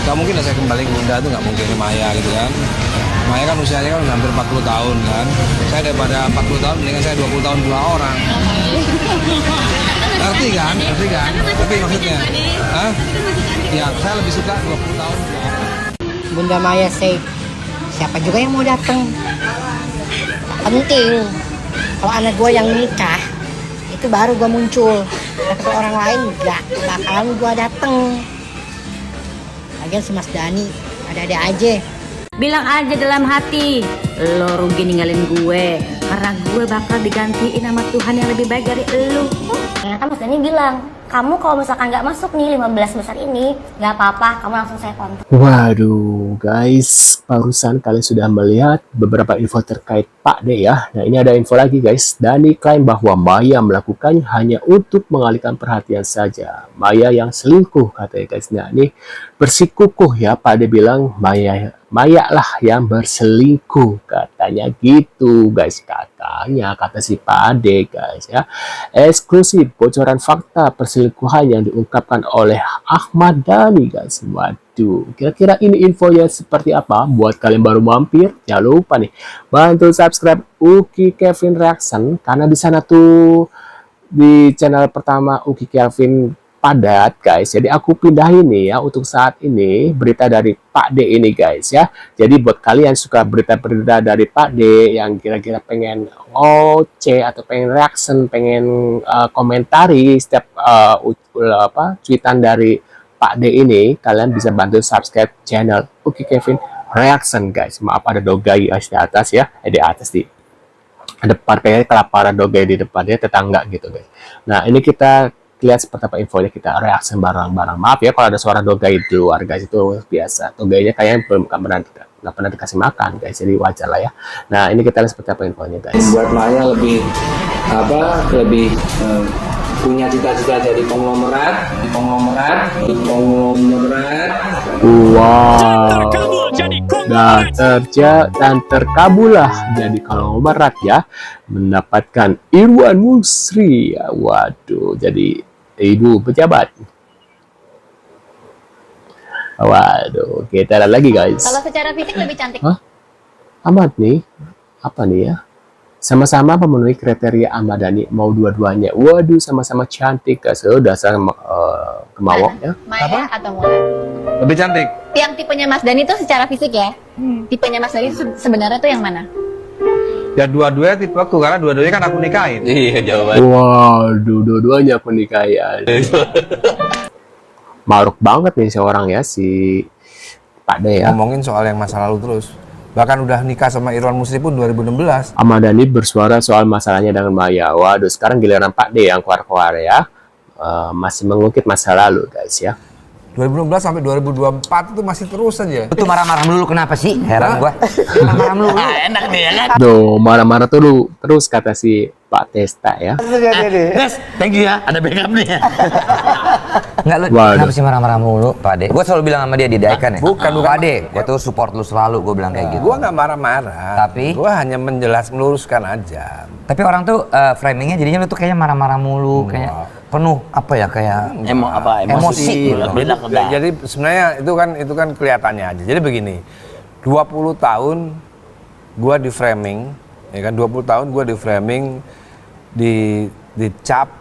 Gak mungkin lah saya kembali ke Bunda, itu gak mungkin ke Maya gitu kan. Maya kan usianya kan hampir 40 tahun kan. Saya daripada 40 tahun, mendingan saya 20 tahun dua orang. Ngerti kan? Tapi maksudnya, hah? Ya, saya lebih suka 20 tahun. Bunda Maya say, siapa juga yang mau datang? Penting. Kalau anak gue yang nikah, itu baru gue muncul. Tapi kalau orang lain gak bakalan gue dateng. Lagian si Mas Dani ada-ada aja. Bilang aja dalam hati, lo rugi ninggalin gue, karena gue bakal digantiin sama Tuhan yang lebih baik dari lo. Ya kan Mas Dani bilang, kamu kalau misalkan nggak masuk nih 15 besar ini, nggak apa-apa, kamu langsung saya kontak. Waduh, guys, barusan kalian sudah melihat beberapa info terkait Pak D ya. Nah, ini ada info lagi guys. Dani klaim bahwa Maya melakukannya hanya untuk mengalihkan perhatian saja. Maya yang selingkuh katanya guys. Nah, ini bersikukuh ya, Pak D bilang Maya lah yang berselingkuh katanya gitu guys, katanya kata si Pak D guys ya. Eksklusif bocoran fakta perselingkuhan yang diungkapkan oleh Ahmad Dhani guys. Waduh, kira-kira ini infonya seperti apa? Buat kalian baru mampir, jangan lupa nih bantu subscribe Uki Kevin Reaction, karena di sana tuh di channel pertama Uki Kevin padat guys. Jadi aku pindahin nih ya untuk saat ini berita dari Pak D ini guys ya. Jadi buat kalian suka berita-berita dari Pak D yang kira-kira pengen OC atau pengen reaction, pengen komentari setiap cuitan dari Pak D ini, kalian bisa bantu subscribe channel Uki Kevin Reaction guys. Maaf ada dogai guys di atas ya, di atas di depan, kayaknya kelaparan dogai di depannya tetangga gitu guys. Nah ini kita lihat seperti apa infonya, kita reaksi bareng-bareng. Maaf ya kalau ada suara dogai di luar guys, itu biasa. Dogainya kayaknya nggak pernah dikasih makan guys, jadi wajar lah ya. Nah ini kita lihat seperti apa infonya guys. Buat Maya lebih punya cita-cita jadi konglomerat. Wow, dan terkabullah jadi konglomerat ya, mendapatkan Irwan Musri ya. Waduh, jadi ibu pejabat. Waduh, kita lihat lagi guys. Kalau secara fisik lebih cantik. Hah? Ahmad nih, apa nih ya? Sama-sama memenuhi kriteria Ahmad Dhani, mau dua-duanya. Waduh, sama-sama cantik guys. Dasar kemawak ya. Maya atau Mulan? Lebih cantik. Yang tipenya Mas Dani itu secara fisik ya? Tipenya Mas Dani sebenarnya tuh yang mana? Ya dua-duanya tipe aku, karena dua-duanya kan aku nikahin. Iya jawaban. Waduh, dua-duanya aku nikahin. Maruk banget nih seorang ya, si Pak D ya. Ngomongin soal yang masa lalu terus. Bahkan udah nikah sama Irwan Musri pun 2016. Ahmad Dhani bersuara soal masalahnya dengan Maya. Waduh, sekarang giliran Pak D yang keluar-keluar ya. Masih mengungkit masa lalu guys ya. 2016 sampai 2024 itu masih terus aja. Itu marah-marah melulu kenapa sih? Heran gua. Marah melulu. Enak nih ya kan? Duh, marah-marah terus kata si Pak Testa ya. Yes, thank you ya. Ada backup nih ya. Enggak lu Waduh. kenapa sih marah-marah mulu, Pak Ade? Gua selalu bilang sama dia di Daikan ya. Bukan. Pak Ade, gua tuh support lu selalu, gua bilang kayak gitu. Gua nggak marah-marah. Tapi? Gua hanya meluruskan aja. Tapi orang tuh framingnya jadinya lu tuh kayaknya marah-marah mulu, kayak penuh apa ya, kayak emosi. Jadi sebenarnya itu kan kelihatannya aja. Jadi begini, 20 tahun gua di framing, ya kan, 20 tahun gua di framing, dicap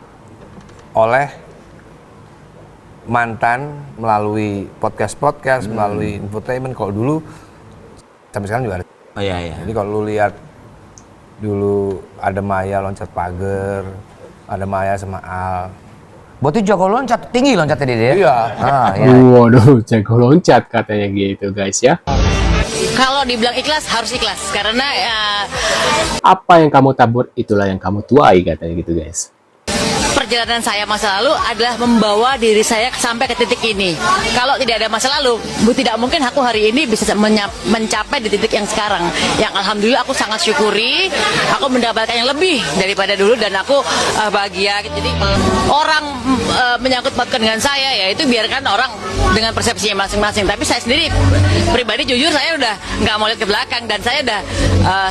oleh mantan melalui podcast, melalui infotainment. Kalau dulu sampai sekarang juga ada. Oh iya. Jadi kalau lu lihat dulu ada Maya loncat pagar, ada Maya sama Al. Berarti jago loncat, tinggi loncatnya dia. Iya. Ah, iya. Waduh, jago loncat katanya gitu guys ya. Kalau dibilang ikhlas harus ikhlas karena ya Apa yang kamu tabur, itulah yang kamu tuai katanya gitu guys. perjalanan saya masa lalu adalah membawa diri saya sampai ke titik ini. Kalau tidak ada masa lalu, tidak mungkin aku hari ini bisa mencapai di titik yang sekarang. Yang alhamdulillah aku sangat syukuri, aku mendapatkan yang lebih daripada dulu dan aku bahagia. Jadi orang menyangkut pautkan dengan saya, ya itu biarkan orang dengan persepsinya masing-masing. Tapi saya sendiri pribadi jujur saya udah nggak mau lihat ke belakang dan saya udah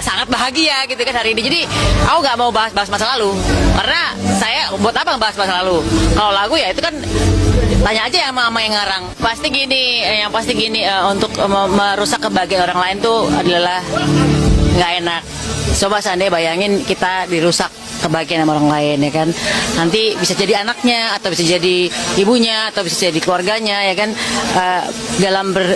sangat bahagia gitu kan hari ini. Jadi aku nggak mau bahas masa lalu karena saya buat apa bahas masa lalu? Kalau lagu ya itu kan Tanya aja yang mama yang ngarang. Pasti gini, untuk merusak kebahagiaan orang lain tuh adalah nggak enak. Coba seandainya bayangin kita dirusak kebahagiaan sama orang lain ya kan, nanti bisa jadi anaknya atau bisa jadi ibunya atau bisa jadi keluarganya ya kan.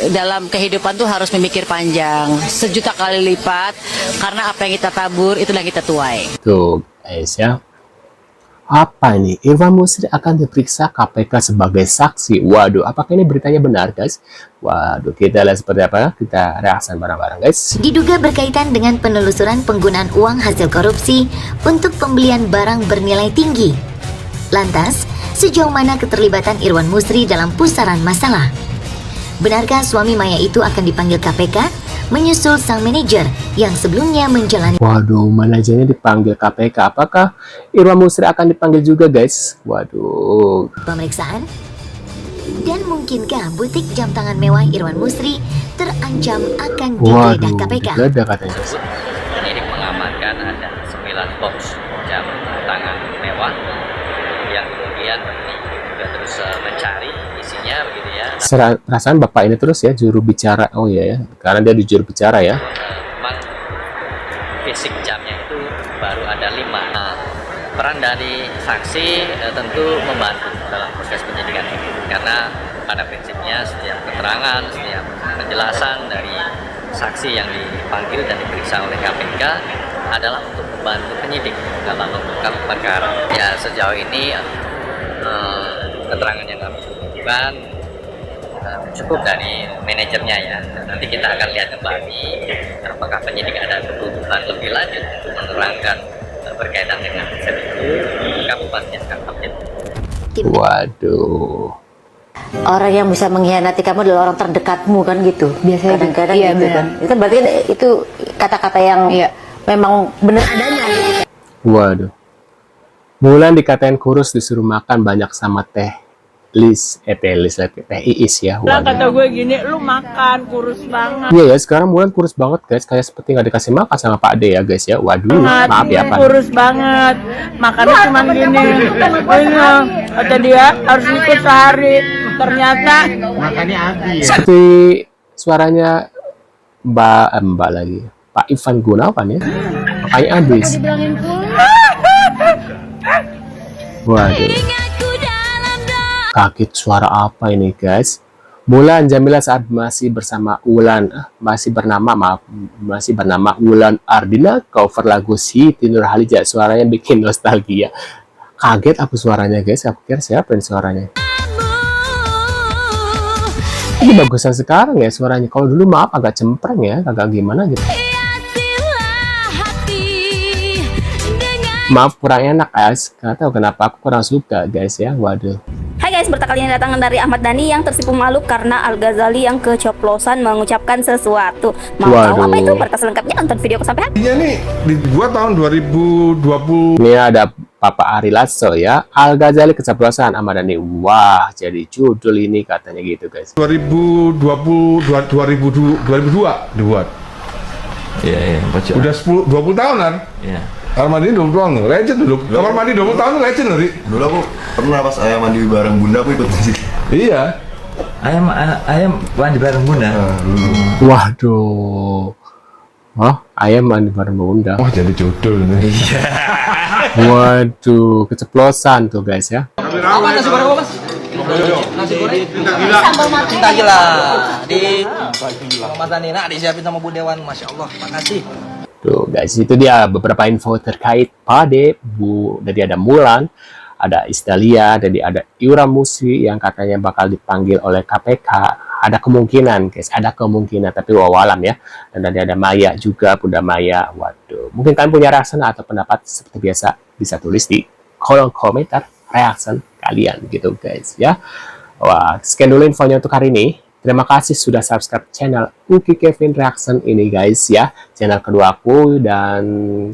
Dalam kehidupan tuh harus memikir panjang, sejuta kali lipat, karena apa yang kita tabur itulah yang kita tuai. Tuh guys ya, apa ini? Irwan Musri akan diperiksa KPK sebagai saksi. Waduh, apakah ini beritanya benar guys? Waduh, kita lihat seperti apa, kita reaksi bareng-bareng guys. Diduga berkaitan dengan penelusuran penggunaan uang hasil korupsi untuk pembelian barang bernilai tinggi. Lantas, sejauh mana keterlibatan Irwan Musri dalam pusaran masalah? Benarkah suami Maya itu akan dipanggil KPK menyusul sang manajer yang sebelumnya menjalani... Waduh, manajernya dipanggil KPK. Apakah Irwan Musri akan dipanggil juga guys? Waduh. Pemeriksaan? Dan mungkinkah butik jam tangan mewah Irwan Musri terancam akan digeledah KPK? Digeledah katanya. Penyidik mengamankan ada 9 box jam tangan mewah yang kemudian juga terus mencari isinya begitu ya. Perasaan bapak ini terus ya juru bicara. Oh iya ya, karena dia di juru bicara ya. Memang fisik jamnya itu baru ada 5. Nah, peran dari saksi tentu membantu dalam proses penyidikan itu, karena pada prinsipnya setiap keterangan, setiap penjelasan dari saksi yang dipanggil dan diperiksa oleh KPK adalah untuk membantu penyidik dalam mengungkap perkara. Ya, sejauh ini keterangan yang kami butuhkan cukup dari manajernya ya. Nanti kita akan lihat kembali apakah penyidik ada kebutuhan lebih lanjut untuk menerangkan berkaitan dengan riset itu, kamu pasti akan update. Waduh. Orang yang bisa mengkhianati kamu adalah orang terdekatmu kan gitu. Biasanya kadang-kadang iya, gitu kan. Itu berarti itu kata-kata yang memang benar adanya. Waduh. Mulan dikatain kurus disuruh makan banyak sama teh Iis ya. Waduh. Kata gue gini, lu makan kurus banget. Iya ya, sekarang Mulan kurus banget guys, kayak seperti nggak dikasih makan sama Pak D ya guys ya. Waduh, maaf ya Pak. Kurus banget, makannya cuma gini. Kata dia harus ikut sehari, ternyata makannya habis. Seperti suaranya Mbak lagi, Pak Ivan Gunawan ya, makanya habis. Waduh. Kaget, suara apa ini guys? Mulan Jamila saat masih bersama Wulan, masih bernama Wulan Ardina, cover lagu Siti Nurhaliza, suaranya bikin nostalgia. Kaget aku suaranya guys, aku kira siapa ini suaranya. Ini bagusan sekarang ya suaranya, kalau dulu maaf agak cempreng ya, agak gimana gitu. Maaf kurang enak guys, nggak tahu kenapa aku kurang suka guys ya. Waduh. Hai guys, berita kali ini datang dari Ahmad Dhani yang tersipu malu karena Al-Ghazali yang keceplosan mengucapkan sesuatu. Mau tahu apa itu? Berita selengkapnya nonton video sampai habis. Ini nih dibuat tahun 2020. Ini ada Papa Ari Lasso ya, Al-Ghazali keceplosan Ahmad Dhani. Wah, jadi judul ini katanya gitu guys. 2002 dibuat. Iya, udah 20 tahunan. Iya. Kamar mandi 20 tahun, legend dulu. Kamar mandi 20 tahun legend loh, Ri. Dulu aku pernah pas ayam mandi bareng bunda, aku ikut sih. Iya. Ayam mandi bareng bunda. Waduh. Hah? Ayam mandi bareng bunda. Wah, jadi judul nih. Iya. Waduh, keceplosan tuh guys ya. Apa nasi goreng Mas? Nasi goreng. Cinta gila. Di Mas Dhani, nah disiapin sama Bu Dewan, Masya Allah, makasih. Tuh guys, itu dia beberapa info terkait Pade, Jadi ada Mulan, ada Istalia, jadi ada Irwan Musri yang katanya bakal dipanggil oleh KPK. Ada kemungkinan guys, ada kemungkinan, tapi wawalam ya. Dan tadi ada Maya juga, Bunda Maya. Waduh, mungkin kalian punya reaksi atau pendapat seperti biasa, bisa tulis di kolom komentar reaksi kalian gitu guys ya. Wah, sekian dulu infonya untuk hari ini. Terima kasih sudah subscribe channel Uki Kevin Reaction ini guys ya, channel kedua aku, dan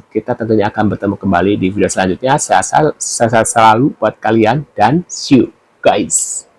kita tentunya akan bertemu kembali di video selanjutnya. Sehat selalu buat kalian dan see you guys.